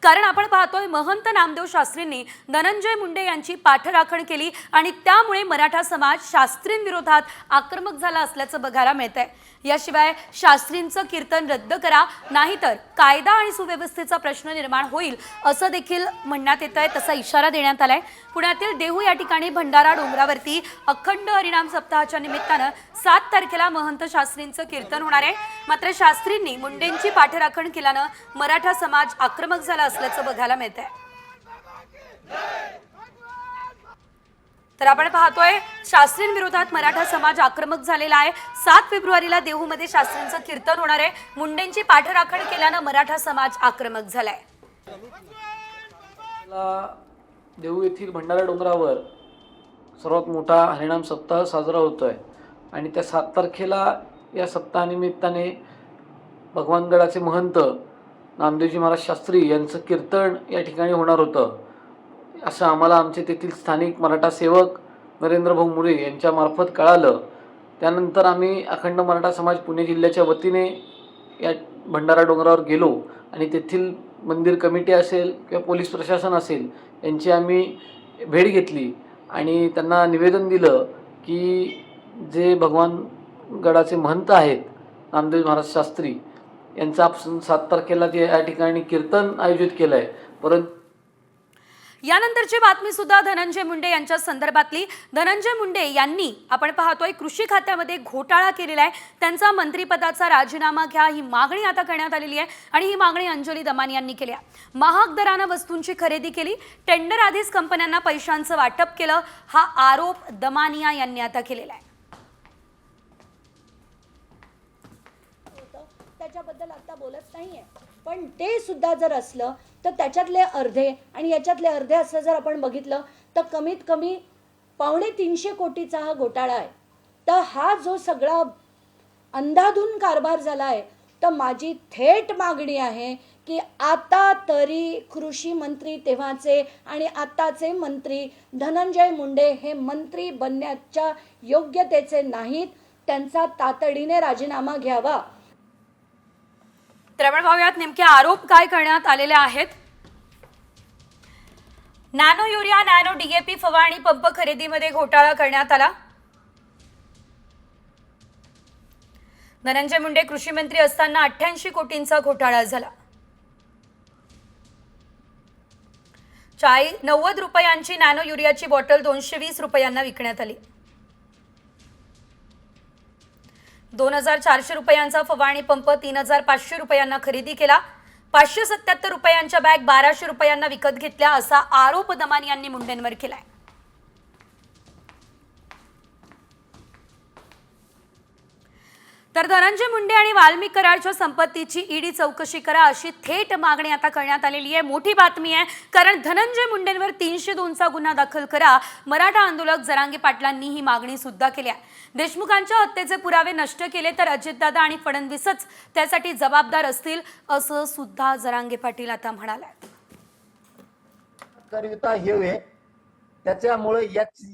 कारण आपण पाहतोय महंत नामदेव शास्त्रींनी धनंजय मुंडे यांची पाठराखण केली आणि त्यामुळे मराठा समाज शास्त्रींविरोधात आक्रमक झाला असल्याचं बघायला मिळतंय। याशिवाय शास्त्रींचं कीर्तन रद्द करा, नाहीतर कायदा आणि सुव्यवस्थेचा प्रश्न निर्माण होईल असं देखील म्हणण्यात येतंय। तसा इशारा देण्यात आलाय। पुण्यातील देहू या ठिकाणी भंडारा डोंगरावरती अखंड हरिनाम सप्ताहाच्या निमित्तानं 7 तारखेला महंत शास्त्रींचं कीर्तन होणार आहे। मात्र शास्त्रींनी मुंडेंची पाठराखण केल्यानं मराठा समाज आक्रमक झाला असल्याचं बघायला मिळतंय। तर आपण पाहतोय शास्त्रींविरोधात मराठा समाज आक्रमक झालेला आहे। 7 फेब्रुवारीला देहूमध्ये शास्त्रींचं कीर्तन होणार आहे। मुंडेंची पाठराखण केल्यानं मराठा समाज आक्रमक झालाय। देहू येथील भंडारा डोंगरावर सर्वात मोठा हरिनाम सप्ताह साजरा होतोय आणि त्या 7 तारखेला या सप्ताहानिमित्ताने भगवानगडाचे महंत नामदेवजी महाराज शास्त्री यांचं कीर्तन या ठिकाणी होणार होतं असं आम्हाला आमचे तेथील स्थानिक मराठा सेवक नरेंद्र भाऊ मुरे यांच्या मार्फत कळालं। त्यानंतर आम्ही अखंड मराठा समाज पुणे जिल्ह्याच्या वतीने या भंडारा डोंगरावर गेलो आणि तेथील मंदिर कमिटी असेल किंवा पोलीस प्रशासन असेल यांची आम्ही भेट घेतली आणि त्यांना निवेदन दिलं की जे भगवानगडाचे महंत आहेत नामदेव महाराज शास्त्री यांचं आपण 7 तारखेला ते या ठिकाणी कीर्तन आयोजित केलं आहे। परंतु यानंतरची बातमी सुद्धा धनंजय मुंडे यांच्या संदर्भातली। धनंजय मुंडे यांनी आपण पाहतोय कृषी खात्यामध्ये घोटाळा केलेला आहे। त्यांचा मंत्रिपदाचा राजीनामा घ्या ही मागणी आता करण्यात आलेली आहे आणि ही मागणी अंजली दमानी यांनी केली आहे। महाग दरानं वस्तूंची खरेदी केली, टेंडर आधीच कंपन्यांना पैशांचं वाटप केलं, हा आरोप दमानिया यांनी आता केलेला आहे। त्याच्याबद्दल आता बोलत नाहीये, पण ते सुद्धा जर असलं तर त्याच्यातले अर्धे आणि याच्यातले अर्धे असं जर आपण बघितलं तर कमीत कमी 250 कोटीचा हा घोटाळा आहे। तर हा जो सगळा अंधाधुंद कारभार झाला आहे, तर माझी थेट मागणी आहे की आता तरी कृषी मंत्री तेव्हाचे आणि आताचे मंत्री धनंजय मुंडे हे मंत्री बनण्याच्या योग्यतेचे नाहीत, त्यांचा तातडीने राजीनामा घ्यावा। तर आपण पाहूयात नेमके आरोप काय करण्यात आलेले आहेत। नॅनो युरिया, नॅनो डीएपी फवारणी पंप खरेदीमध्ये घोटाळा करण्यात आला। धनंजय मुंडे कृषी मंत्री असताना 88 कोटींचा घोटाळा झाला। 90 रुपयांची नॅनो युरियाची बॉटल 220 रुपयांना विकण्यात आली। 2400 रुपयांचा फवारणी पंप 3500 रुपयांना खरेदी केला। 577 रुपयांच्या बॅग 1200 रुपयांना विकत घेतल्या असा आरोप दमानी यांनी मुंडेंवर केलाय। तर धनंजय मुंडे आणि वाल्मिक कराडच्या संपत्तीची ईडी चौकशी करा अशी थेट मागणी आता करण्यात आलेली आहे। मोठी बातमी आहे, कारण धनंजय मुंडेंवर 302चा गुन्हा दाखल करा। मराठा आंदोलक जरांगे पाटलांनी ही मागणी सुद्धा केली आहे। देशमुखांच्या हत्येचे पुरावे नष्ट केले तर अजितदादा आणि फडणवीसच त्यासाठी जबाबदार असतील असं सुद्धा जरांगे पाटील आता म्हणाले। त्याच्यामुळे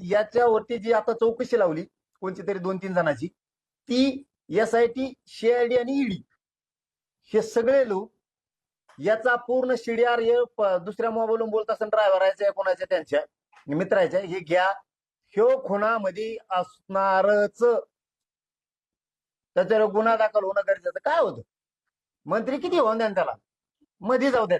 याच्यावरती जी आता चौकशी लावली कोणती तरी 2-3 जणांची, ती SIT, CID आणि ईडी हे सगळे लोक याचा पूर्ण CDR दुसऱ्या मोबाईलवरून बोलत असताना ड्रायव्हराच्या कोणाच्या त्यांच्या मित्राच्या हे घ्या, ह्यो खुनामध्ये असणारच, त्याच्यावर गुन्हा दाखल होणं गरजेचं। काय होतं, मंत्री किती होऊन द्या त्याला, मध्ये जाऊ द्या।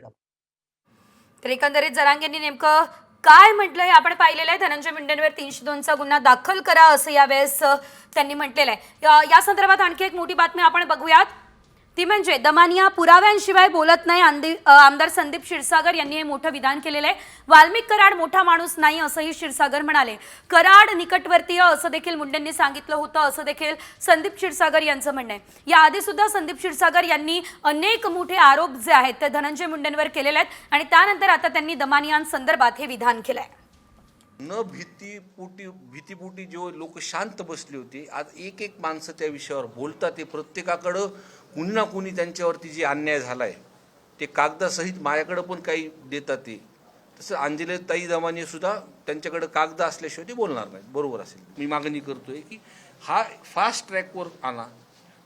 तर एकंदरीत जरांगेंनी नेमकं काय म्हटलंय आपण पाहिलेलं आहे। धनंजय मुंडेंवर 302चा गुन्हा दाखल करा असं यावेळेस त्यांनी म्हटलेलं आहे। या संदर्भात आणखी एक मोठी बातमी आपण बघूयात, ती म्हणजे दमानिया पुराव्यांशिवाय बोलत नाही। आमदार संदीप क्षीरसागर यांनी हे मोठं विधान केलेलं आहे। वाल्मिक कराड मोठा माणूस नाही असंही क्षीरसागर म्हणाले। कराड निकटवर्तीय असं देखील मुंडेंनी सांगितलं होतं असं देखील संदीप क्षीरसागर यांचं म्हणणं आहे। याआधी सुद्धा संदीप क्षीरसागर यांनी अनेक मोठे आरोप जे आहेत ते धनंजय मुंडेंवर केलेले आहेत आणि त्यानंतर आता त्यांनी दमानियांसंदर्भात हे विधान केलंय। न भीतीपोटी जो लोक शांत बसले होते, आज एक माणसं त्या विषयावर बोलतात। ते प्रत्येकाकडं कुणी ना कुणी त्यांच्यावरती जे अन्याय झालाय ते कागदासहित माझ्याकडे पण काही देतात। ते तसं अंजलीताई दमानी सुद्धा त्यांच्याकडे कागद असल्याशिवाय ते बोलणार नाहीत। बरोबर असेल, मी मागणी करतोय की हा फास्ट ट्रॅकवर आणा,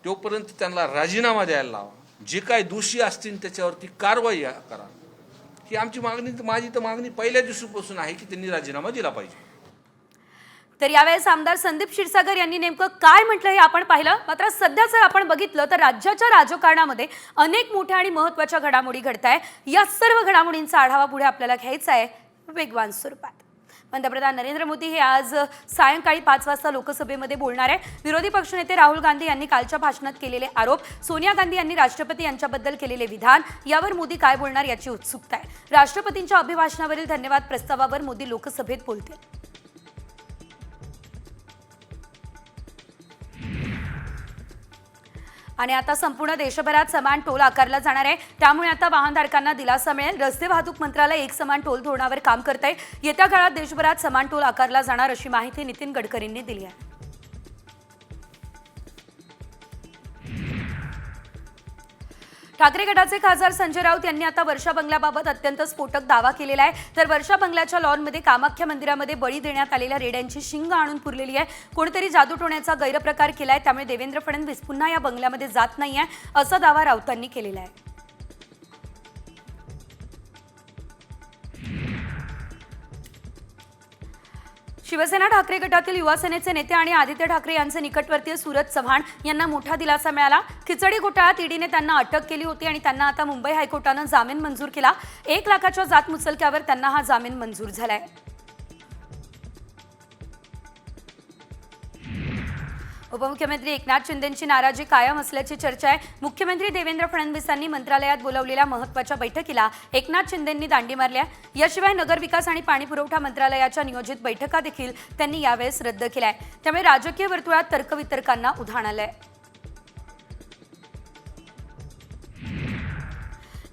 तोपर्यंत त्यांना राजीनामा द्यायला लावा, जे काही दोषी असतील त्याच्यावरती कारवाई करा। ही आमची मागणी, माझी तर मागणी पहिल्या दिवशीपासून आहे की त्यांनी राजीनामा दिला पाहिजे. तर यावेळेस आमदार संदीप क्षीरसागर यांनी नेमकं काय म्हटलं हे आपण पाहिलं. मात्र सध्या जर आपण बघितलं तर राज्याच्या राजकारणामध्ये अनेक मोठ्या आणि महत्त्वाच्या घडामोडी घडत आहे. या सर्व घडामोडींचा आढावा पुढे आपल्याला घ्यायचा आहे वेगवान स्वरूपात. पंतप्रधान नरेंद्र मोदी हे आज सायंकाळी 5 वाजता लोकसभेमध्ये बोलणार आहे. विरोधी पक्षनेते राहुल गांधी यांनी कालच्या भाषणात केलेले आरोप, सोनिया गांधी यांनी राष्ट्रपती यांच्याबद्दल केलेले विधान, यावर मोदी काय बोलणार याची उत्सुकता आहे. राष्ट्रपतींच्या अभिभाषणावरील धन्यवाद प्रस्तावावर मोदी लोकसभेत बोलतील. आणि आता संपूर्ण देशभरात समान टोल आकारला जाणार आहे. त्यामुळे आता वाहनधारकांना दिलासा मिळेल. रस्ते वाहतूक मंत्रालय एक समान टोल धोरणावर काम करत आहे. येत्या काळात देशभरात समान टोल आकारला जाणार अशी माहिती नितीन गडकरींनी दिली आहे. ठाकरे गटाचे खासदार संजय राऊत यांनी आता वर्षा बंगल्याबाबत अत्यंत स्फोटक दावा केलेला आहे. तर वर्षा बंगल्याच्या लॉनमध्ये कामाख्या मंदिरामध्ये बळी देण्यात आलेल्या रेड्यांची शिंग आणून पुरलेली आहे. कोणीतरी जादूटोण्याचा गैरप्रकार केलाय, त्यामुळे देवेंद्र फडणवीस पुन्हा या बंगल्यामध्ये जात नाहीये असा दावा राऊतांनी केलेला आहे. शिवसेना ठाकरे गटातील युवा सेनेचे नेते आणि आदित्य ठाकरे यांचे निकटवर्तीय सूरज चव्हाण यांना मोठा दिलासा मिळाला. खिचडी घोटाळ्यात ईडीने त्यांना अटक केली होती आणि त्यांना आता मुंबई हायकोर्टानं जामीन मंजूर केला. 1 लाखाच्या जात मुचलक्यावर त्यांना हा जामीन मंजूर झालाय. उपमुख्यमंत्री एकनाथ शिंदेंची नाराजी कायम असल्याची चर्चा आहे. मुख्यमंत्री देवेंद्र फडणवीसांनी मंत्रालयात बोलावलेल्या महत्त्वाच्या बैठकीला एकनाथ शिंदेंनी दांडी मारल्या. याशिवाय नगरविकास आणि पाणीपुरवठा मंत्रालयाच्या नियोजित बैठका देखील त्यांनी यावेळेस रद्द केल्या. त्यामुळे राजकीय वर्तुळात तर्कवितर्कांना उधाण आलंय.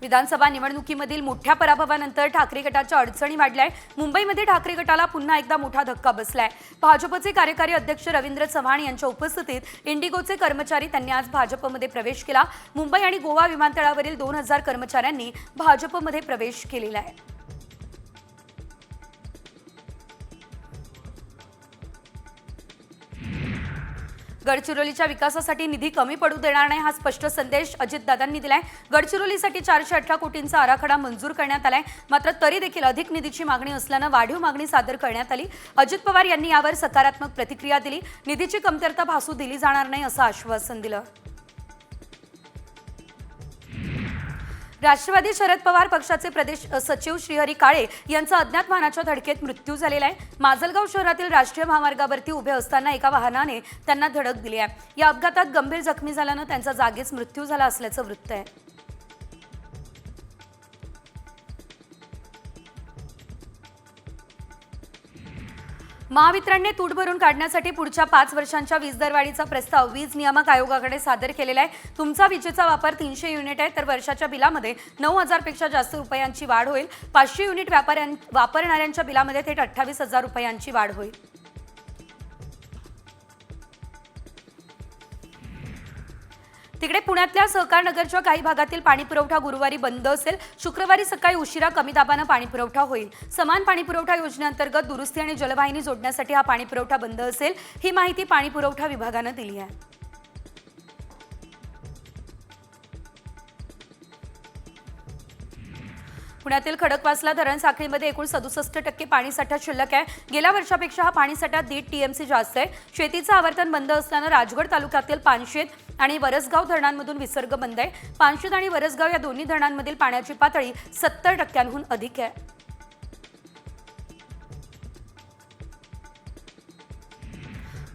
विधानसभा निवडणुकीमधील मोठ्या पराभवानंतर ठाकरे गटाच्या अडचणी वाढल्या. मुंबईमध्ये ठाकरे गटाला पुन्हा एकदा मोठा धक्का बसलाय. भाजपचे कार्यकारी अध्यक्ष रवींद्र चव्हाण यांच्या उपस्थितीत इंडिगोचे कर्मचारी त्यांनी आज भाजपमध्ये प्रवेश केला. मुंबई आणि गोवा विमानतळावरील 2000 कर्मचाऱ्यांनी भाजपमध्ये प्रवेश केलेला आहे. गडचिरोलीच्या विकासासाठी निधी कमी पडू देणार नाही हा स्पष्ट संदेश अजितदादांनी दिलाय. गडचिरोलीसाठी 418 कोटींचा आराखडा मंजूर करण्यात आलाय. मात्र तरी देखील अधिक निधीची मागणी असल्यानं वाढीव मागणी सादर करण्यात आली. अजित पवार यांनी यावर सकारात्मक प्रतिक्रिया दिली. निधीची कमतरता भासू दिली जाणार नाही असं आश्वासन दिलं. राष्ट्रवादी शरद पवार पक्षाचे प्रदेश सचिव श्रीहरी काळे यांचा अज्ञात वाहनाच्या धडकेत मृत्यू झालेला आहे. माजलगाव शहरातील राष्ट्रीय महामार्गावरती उभे असताना एका वाहनाने त्यांना धडक दिली आहे. या अपघातात गंभीर जखमी झाल्यानं त्यांचा जागीच मृत्यू झाला असल्याचं वृत्त आहे. महावितरणने तूट भरून काढण्यासाठी पुढच्या 5 वर्षांच्या वीज दरवाढीचा प्रस्ताव वीज नियामक आयोगाकडे सादर केलेला आहे. तुमचा विजेचा वापर 300 युनिट आहे तर वर्षाच्या बिलामध्ये 9,000 पेक्षा जास्त रुपयांची वाढ होईल. 500 युनिट वापरणाऱ्यांच्या बिलामध्ये थेट 28,000 रुपयांची वाढ होईल. तिकडे पुण्यातल्या सहकार नगरच्या काही भागातील पाणीपुरवठा गुरुवारी बंद असेल. शुक्रवारी सकाळी उशिरा कमी दाबानं पाणीपुरवठा होईल. समान पाणीपुरवठा योजनेअंतर्गत दुरुस्ती आणि जलवाहिनी जोडण्यासाठी हा पाणीपुरवठा बंद असेल. ही माहिती पाणीपुरवठा विभागानं दिली आहे. पुण्यातील खडकवासला धरण साखळीमध्ये एकूण 67% पाणीसाठा शिल्लक आहे. गेल्या वर्षापेक्षा हा पाणीसाठा 1.5 TMC जास्त आहे. शेतीचं आवर्तन बंद असल्यानं राजगड तालुक्यातील पानशेत आणि वरसगाव धरणांमधून विसर्ग बंद आहे. पानशेत आणि वरसगाव या दोन्ही धरणांमधील पाण्याची पातळी 70% अधिक आहे.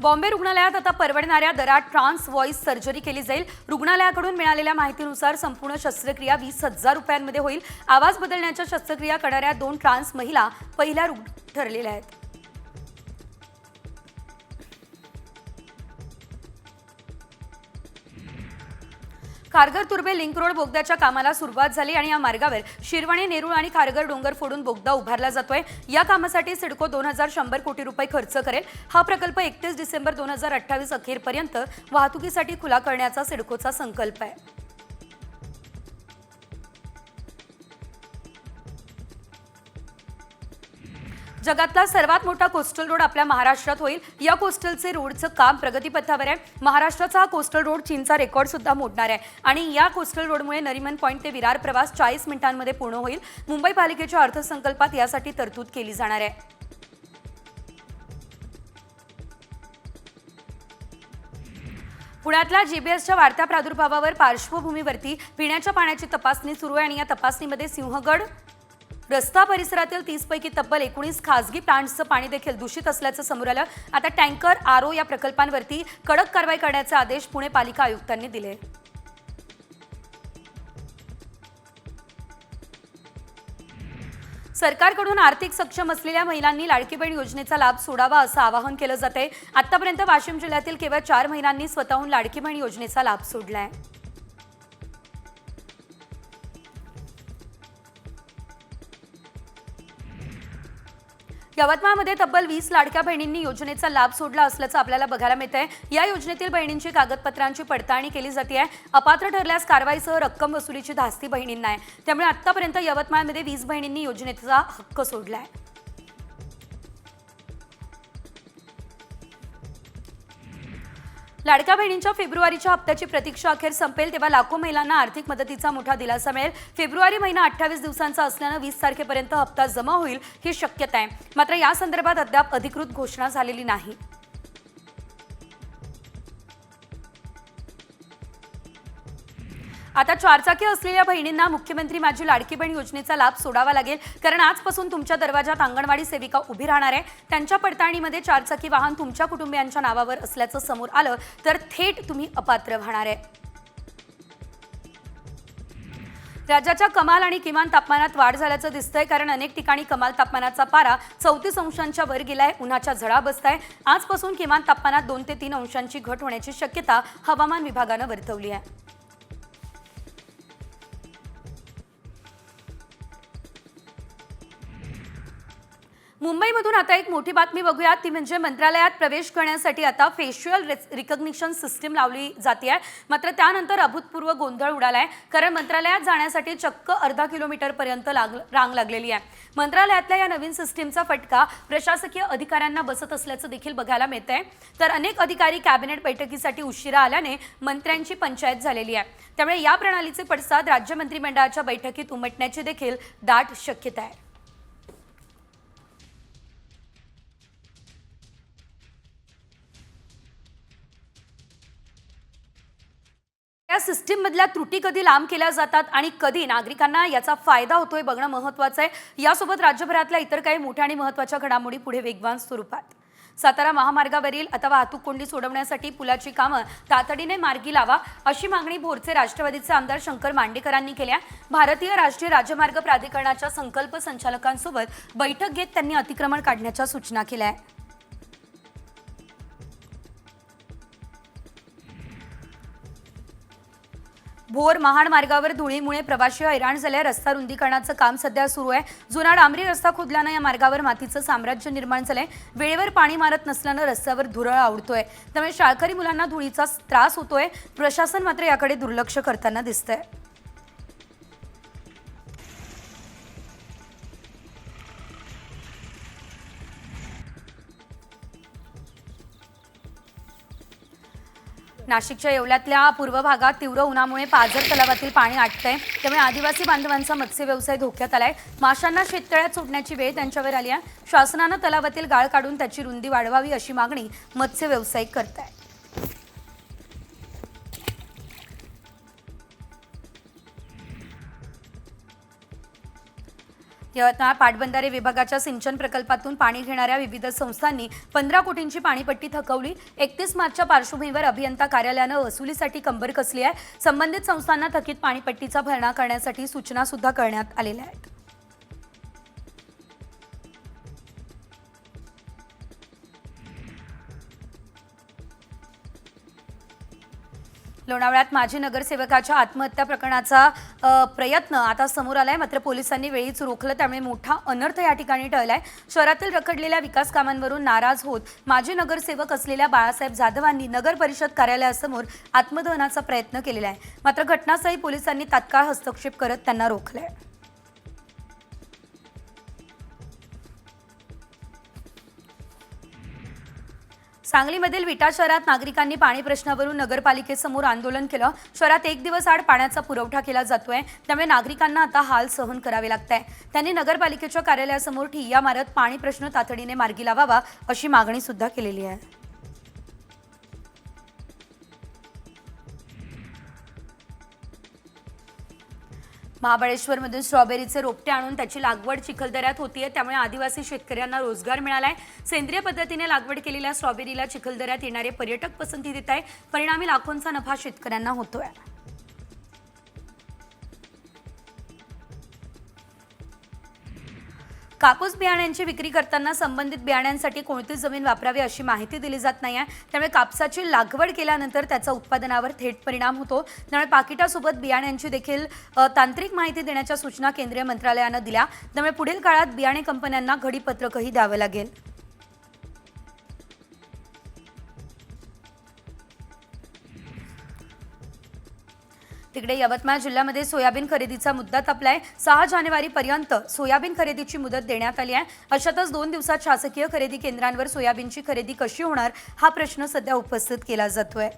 बॉम्बे रुग्णालयात आता परवडणाऱ्या दरात ट्रान्स व्हॉइस सर्जरी केली जाईल. रुग्णालयाकडून मिळालेल्या माहितीनुसार संपूर्ण शस्त्रक्रिया 20,000 रुपयांमध्ये होईल. आवाज बदलण्याच्या शस्त्रक्रिया करणाऱ्या 2 ट्रान्स महिला पहिल्या रुग्ण ठरलेल्या आहेत. खारघर तुर्भे लिंक रोड बोगद्याच्या कामाला सुरुवात झाली आणि या मार्गावर शिरवणे, नेरूळ आणि खारघर डोंगर फोडून बोगदा उभारला जातोय. या कामासाठी सिडको 2100 कोटी रुपये खर्च करेल. हा प्रकल्प 31 डिसेंबर 2028 अखेरपर्यंत वाहतुकीसाठी खुला करण्याचा सिडकोचा संकल्प आहे. जगातला सर्वात मोठा कोस्टल रोड आपल्या महाराष्ट्रात होईल. या कोस्टलचे रोडचं काम प्रगतीपथावर आहे. महाराष्ट्राचा हा कोस्टल रोड चीनचा रेकॉर्ड सुद्धा मोडणार आहे आणि या कोस्टल रोडमुळे नरिमन पॉईंट ते विरार प्रवास 40 मिनिटांमध्ये पूर्ण होईल. मुंबई पालिकेच्या अर्थसंकल्पात यासाठी तरतूद केली जाणार आहे. पुण्यातल्या जीबीएसच्या वाढत्या प्रादुर्भावावर पार्श्वभूमीवरती पिण्याच्या पाण्याची तपासणी सुरू आहे आणि या तपासणीमध्ये सिंहगड रस्ता परिसरातील 30 पैकी तब्बल 19 खासगी प्लांट्सचं पाणी देखील दूषित असल्याचं समोर आलं. आता टँकर आरओ या प्रकल्पांवरती कडक कारवाई करण्याचे आदेश पुणे पालिका आयुक्तांनी दिले. सरकारकडून आर्थिक सक्षम असलेल्या महिलांनी लाडकी बहीण योजनेचा लाभ सोडावा असं आवाहन केलं जाते. आतापर्यंत वाशिम जिल्ह्यातील केवळ 4 महिलांनी स्वतःहून लाडकी बहीण योजनेचा लाभ सोडलाय. यवतमाळमध्ये तब्बल 20 लाडक्या बहिणींनी योजनेचा लाभ सोडला असल्याचं आपल्याला बघायला मिळतंय. या योजनेतील बहिणींची कागदपत्रांची पडताळणी केली जाते. अपात्र ठरल्यास कारवाईसह रक्कम वसुलीची धास्ती बहिणींना आहे. त्यामुळे आतापर्यंत यवतमाळमध्ये 20 बहिणींनी योजनेचा हक्क सोडलाय. लाडक्या बहिणींच्या फेब्रुवारीच्या हप्त्याची प्रतीक्षा अखेर संपेल तेव्हा लाखो महिलांना आर्थिक मदतीचा मोठा दिलासा मिळेल. फेब्रुवारी महिना 28 दिवसांचा असल्यानं 20 तारखेपर्यंत हप्ता जमा होईल ही शक्यता आहे. मात्र या संदर्भात अद्याप अधिकृत घोषणा झालेली नाही. आता 4 चाकी असलेल्या बहिणींना मुख्यमंत्री माझी लाडकी बहीण योजनेचा लाभ सोडावा लागेल. कारण आजपासून तुमच्या दरवाजात अंगणवाडी सेविका उभी राहणार आहे. त्यांच्या पडताळणीमध्ये 4 चाकी वाहन तुमच्या कुटुंबियांच्या नावावर असल्याचं समोर आलं तर थेट तुम्ही अपात्र राहणार आहे. राज्याच्या कमाल आणि किमान तापमानात वाढ झाल्याचं दिसतंय. कारण अनेक ठिकाणी कमाल तापमानाचा पारा 34 अंशांच्या वर गेलाय. उन्हाच्या झळा बसताय. आजपासून किमान तापमानात 2 ते 3 अंशांची घट होण्याची शक्यता हवामान विभागानं वर्तवली आहे. मुंबईमधून आता एक मोठी बातमी बघूयात. ती म्हणजे मंत्रालयात प्रवेश करण्यासाठी आता फेशियल रिकग्निशन सिस्टीम लावली जाते. मात्र त्यानंतर अभूतपूर्व गोंधळ उडालाय. कारण मंत्रालयात जाण्यासाठी चक्क अर्धा किलोमीटरपर्यंत रांग लागलेली आहे. मंत्रालयातल्या या नवीन सिस्टीमचा फटका प्रशासकीय अधिकाऱ्यांना बसत असल्याचं देखील बघायला मिळतंय. तर अनेक अधिकारी कॅबिनेट बैठकीसाठी उशिरा आल्याने मंत्र्यांची पंचायत झालेली आहे. त्यामुळे या प्रणालीचे पडसाद राज्य मंत्रिमंडळाच्या बैठकीत उमटण्याची देखील दाट शक्यता आहे. या सिस्टीम मधल्या त्रुटी कधी लांब केल्या जातात आणि कधी नागरिकांना याचा फायदा होतोय बघणं महत्त्वाचं आहे. यासोबत राज्यभरातल्या इतर काही मोठ्या आणि महत्त्वाच्या घडामोडी पुढे वेगवान स्वरूपात. सातारा महामार्गावरील आता वाहतूक कोंडी सोडवण्यासाठी पुलाची कामं तातडीने मार्गी लावा अशी मागणी भोरचे राष्ट्रवादीचे आमदार शंकर मांडेकरांनी केल्या. भारतीय राष्ट्रीय राजमार्ग प्राधिकरणाच्या संकल्प संचालकांसोबत बैठक घेत त्यांनी अतिक्रमण काढण्याच्या सूचना केल्या. भोर महाड मार्गावर धुळीमुळे प्रवासी हैराण झाले. रस्ता रुंदीकरणाचं काम सध्या सुरू आहे. जुना डांबरी रस्ता खोदल्यानं या मार्गावर मातीचं साम्राज्य निर्माण झालंय. वेळेवर पाणी मारत नसल्यानं रस्त्यावर धुरळ आवडतोय. त्यामुळे शाळकरी मुलांना धुळीचा त्रास होतोय. प्रशासन मात्र याकडे दुर्लक्ष करताना दिसतंय. नाशिकच्या येवल्यातल्या पूर्व भागात तीव्र उन्हामुळे पाझर तलावातील पाणी आटतंय. त्यामुळे आदिवासी बांधवांचा मत्स्य व्यवसाय धोक्यात आलाय. माशांना शेततळ्यात सोडण्याची वेळ त्यांच्यावर आली आहे. शासनानं तलावातील गाळ काढून त्याची रुंदी वाढवावी अशी मागणी मत्स्य व्यावसायिक करतायत. यवतमाळ पाटबंधारे विभागाच्या सिंचन प्रकल्पातून पाणी घेणाऱ्या विविध संस्थांनी 15 कोटींची पाणीपट्टी थकवली. 31 मार्चच्या पार्श्वभूमीवर अभियंता कार्यालयानं वसुलीसाठी कंबर कसली आहे. संबंधित संस्थांना थकीत पाणीपट्टीचा भरणा करण्यासाठी सूचना सुद्धा करण्यात आलेल्या आहेत. लोणावळ्यात माजी नगरसेवकाच्या आत्महत्या प्रकरणाचा प्रयत्न आता समोर आलाय. मात्र पोलिसांनी वेळीच रोखलं. त्यामुळे मोठा अनर्थ या ठिकाणी टळलाय. शहरातील रखडलेल्या विकास कामांवरून नाराज होत माजी नगरसेवक असलेल्या बाळासाहेब जाधवांनी नगर परिषद कार्यालयासमोर आत्मदहनाचा प्रयत्न केलेला आहे. मात्र घटनास्थळी पोलिसांनी तात्काळ हस्तक्षेप करत त्यांना रोखलंय. सांगलीमधील विटा शहरात नागरिकांनी पाणी प्रश्नावरून नगरपालिकेसमोर आंदोलन केलं. शहरात एक दिवस आड पाण्याचा पुरवठा केला जातोय, त्यामुळे नागरिकांना आता हाल सहन करावे लागत आहे. त्यांनी नगरपालिकेच्या कार्यालयासमोर ठिय्या मारत पाणी प्रश्न तातडीने मार्गी लावावा अशी मागणी सुद्धा केलेली आहे. महाबळेश्वरमधून स्ट्रॉबेरीचे रोपटे आणून त्याची लागवड चिखलदऱ्यात होतीये, त्यामुळे आदिवासी शेतकऱ्यांना रोजगार मिळालाय. सेंद्रिय पद्धतीने लागवड केलेल्या स्ट्रॉबेरीला चिखलदऱ्यात येणारे पर्यटक पसंती देत आहे. परिणामी लाखोंचा नफा शेतकऱ्यांना होतोय. कापूस बियाण्यांची विक्री करताना संबंधित बियाण्यांसाठी कोणती जमीन वापरावी अशी माहिती दिली जात नाही आहे. त्यामुळे कापसाची लागवड केल्यानंतर त्याचा उत्पादनावर थेट परिणाम होतो. त्यामुळे पाकिटासोबत बियाण्यांची देखील तांत्रिक माहिती देण्याच्या सूचना केंद्रीय मंत्रालयानं दिल्या. त्यामुळे पुढील काळात बियाणे कंपन्यांना घडीपत्रकही द्यावं लागेल. तिकडे यवतमाळ जिल्ह्यामध्ये सोयाबीन खरेदीचा मुद्दा तापलाय. 6 जानेवारीपर्यंत सोयाबीन खरेदीची मुदत देण्यात आली आहे. अशातच 2 दिवसात शासकीय खरेदी केंद्रांवर सोयाबीनची खरेदी कशी होणार हा प्रश्न सध्या उपस्थित केला जातोय.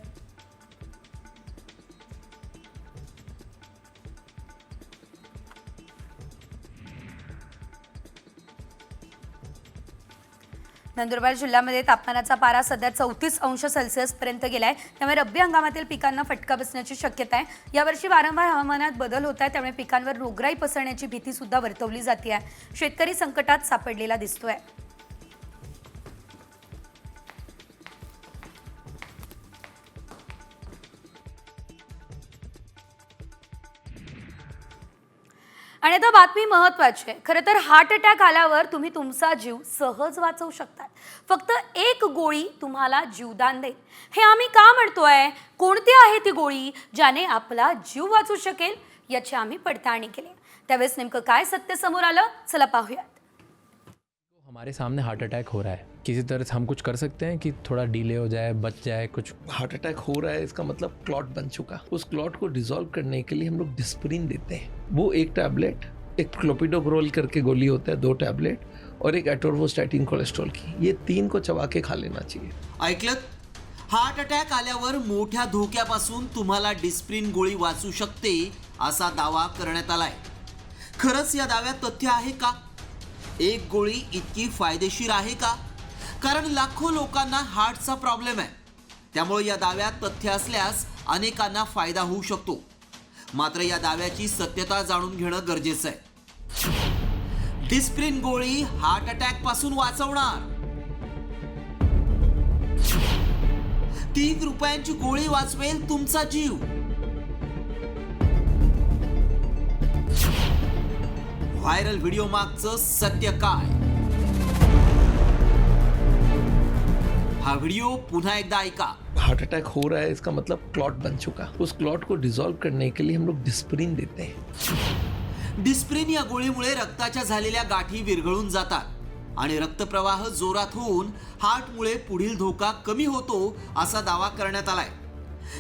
नंदुरबार जिल्ह्यामध्ये तापमानाचा पारा सध्या 34 अंश सेल्सिअस पर्यंत गेलाय. त्यामुळे रब्बी हंगामातील पिकांना फटका बसण्याची शक्यता आहे. यावर्षी वारंवार हवामानात बदल होत आहे, त्यामुळे पिकांवर रोगराई पसरण्याची भीती सुद्धा वर्तवली जाते आहे. शेतकरी संकटात सापडलेला दिसतोय. आणि आता बातमी महत्त्वाची आहे. खरं तर हार्ट अटॅक आल्यावर तुम्ही तुमचा जीव सहज वाचवू शकता. फक्त एक गोळी तुम्हाला जीवदान देईल. हे आम्ही का म्हणतोय? कोणती आहे ती गोळी ज्याने आपला जीव वाचू शकेल याची आम्ही पडताळणी केली. त्यावेळेस नेमकं काय सत्य समोर आलं, चला पाहूयात. हमारे सामने हार्ट अटैक हो रहा है, किसी तरह से हम कुछ कर सकते हैं कि थोड़ा डिले हो जाए, बच जाए कुछ? हार्ट अटैक हो रहा है इसका मतलब क्लॉट बन चुका. उस क्लॉट को डिसॉल्व करने के लिए हम लोग डिस्प्रिन देते हैं. वो एक टैबलेट, एक क्लोपिडोग्रोल करके गोली होता है 2 टैबलेट, और एक एटोर्वोस्टैटिन कोलेस्ट्रॉल की. ये 3 को चबा के खा लेना चाहिए. ऐकलत? हार्ट अटॅक आल्यावर मोठ्या धोक्यापासून तुम्हाला डिस्प्रिन गोळी वाचू शकते असा दावा करण्यात आलाय. खरंच या दाव्यात तथ्य आहे का? एक गोळी इतकी फायदेशीर आहे का? कारण लाखो लोकांना हार्टचा प्रॉब्लेम आहे. त्यामुळे या दाव्यात तथ्य असल्यास अनेकांना फायदा होऊ शकतो. मात्र या दाव्याची सत्यता जाणून घेणं गरजेचं आहे. डिस्प्रिन गोळी हार्ट अटॅक पासून वाचवणार. 3 रुपयांची गोळी वाचवेल तुमचा जीव. व्हायरल व्हिडिओ मागचं सत्य काय? हा व्हिडिओ पुन्हा एकदा ऐका. हार्ट अटैक हो रहा है इसका मतलब क्लॉट बन चुका. उस क्लॉट को डिसॉल्व करने के लिए हम लोग डिस्प्रिन देते हैं. डिस्प्रिन या गोळीमुळे रक्ताच्या झालेल्या गाठी विरघळून जातात आणि रक्तप्रवाह जोरात होऊन हार्टमुळे पुढील धोका कमी होतो असा दावा करण्यात आलाय.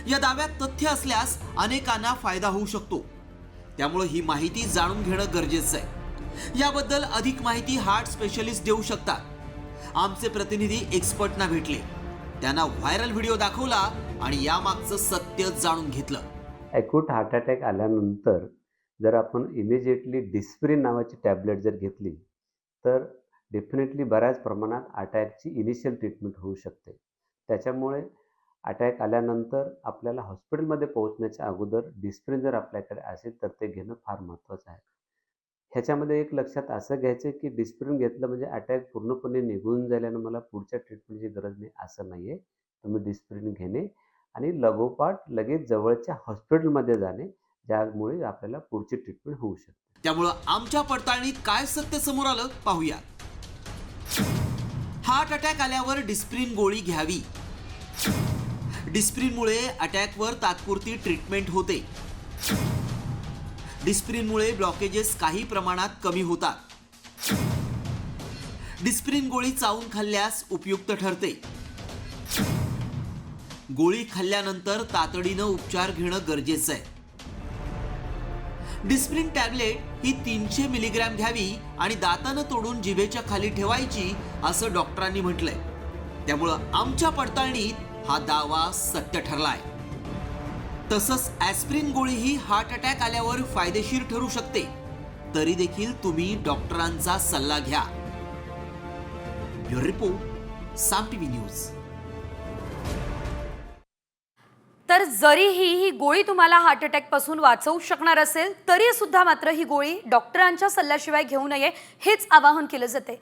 या दाव्यात तथ्य असल्यास अनेकांना फायदा होऊ शकतो. त्यामुळे ही माहिती जाणून घेणं गरजेचं आहे. याबद्दल अधिक माहिती हार्ट स्पेशलिस्ट देऊ शकतात. आमचे प्रतिनिधी एक्सपर्टना भेटले, त्यांना व्हायरल व्हिडिओ दाखवला आणि यामागचं सत्य जाणून घेतलं. ॲक्यूट हार्ट अटॅक आल्यानंतर जर आपण इमिजिएटली डिस्प्रिन नावाची टॅबलेट जर घेतली तर डेफिनेटली बऱ्याच प्रमाणात अटॅकची इनिशियल ट्रीटमेंट होऊ शकते. त्याच्यामुळे अटॅक आल्यानंतर आपल्याला हॉस्पिटलमध्ये पोहोचण्याच्या अगोदर डिस्प्रिन जर आपल्याकडे असेल तर ते घेणं फार महत्त्वाचं आहे. ह्याच्यामध्ये एक लक्षात असं घ्यायचं की डिस्प्रिन घेतलं म्हणजे अटॅक पूर्णपणे निघून जायल्यानं मला पुढच्या ट्रीटमेंटची गरज नाही असं नाही आहे. तुम्ही डिस्प्रिन घेणे आणि लगोपाठ लगेच जवळच्या हॉस्पिटलमध्ये जाणे, ज्यामुळे आपल्याला पुढची ट्रीटमेंट होऊ शकते. त्यामुळं आमच्या पडताळणीत काय सत्य समोर आलं पाहूया. हार्ट अटॅक आल्यावर डिस्प्रिन गोळी घ्यावी. डिस्प्रिनमुळे अटॅकवर तात्पुरती ट्रीटमेंट होते. डिस्प्रिनमुळे ब्लॉकेजेस काही प्रमाणात कमी होतात. डिस्प्रिन गोळी चावून खाल्ल्यास उपयुक्त ठरते. गोळी खाल्ल्यानंतर तातडीनं उपचार घेणं गरजेचं आहे. डिस्प्रिन टॅबलेट ही 300 मिलीग्रॅम घ्यावी आणि दातानं तोडून जिभेच्या खाली ठेवायची असं डॉक्टरांनी म्हटलंय. त्यामुळं आमच्या पडताळणीत हा दावा सत्य ठरलाय. तसंच ॲस्प्रिन गोळी ही हार्ट अटॅक आल्यावर फायदेशीर ठरू शकते, तरी देखील तुम्ही डॉक्टरांचा सल्ला घ्या. ब्युरो रिपोर्ट, साम टीव्ही न्यूज. तर जरीही ही गोळी तुम्हाला हार्ट अटॅक पासून वाचवू शकणार असेल तरी सुद्धा मात्र ही गोळी डॉक्टरांच्या सल्ल्याशिवाय घेऊ नये हेच आवाहन केलं जाते.